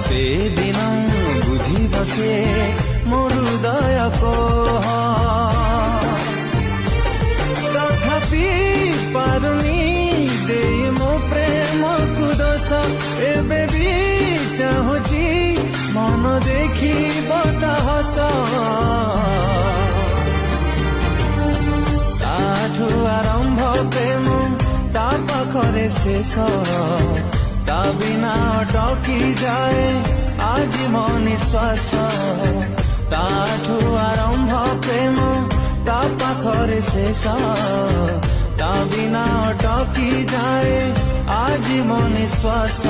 से दिन बुझी बसे मोर हृदय कोह तथापि पारुनी दे मो प्रेम को दोष एबे भी चाहूची मन देखी बता हस ताठू आरंभ प्रेम ता पाखरे शेष ता बिना अटकी जाए आज मो निश्वास ताठू आरंभ प्रेम ता पाखरे शेष ता बिना अटकी जाए आज मो निश्वास।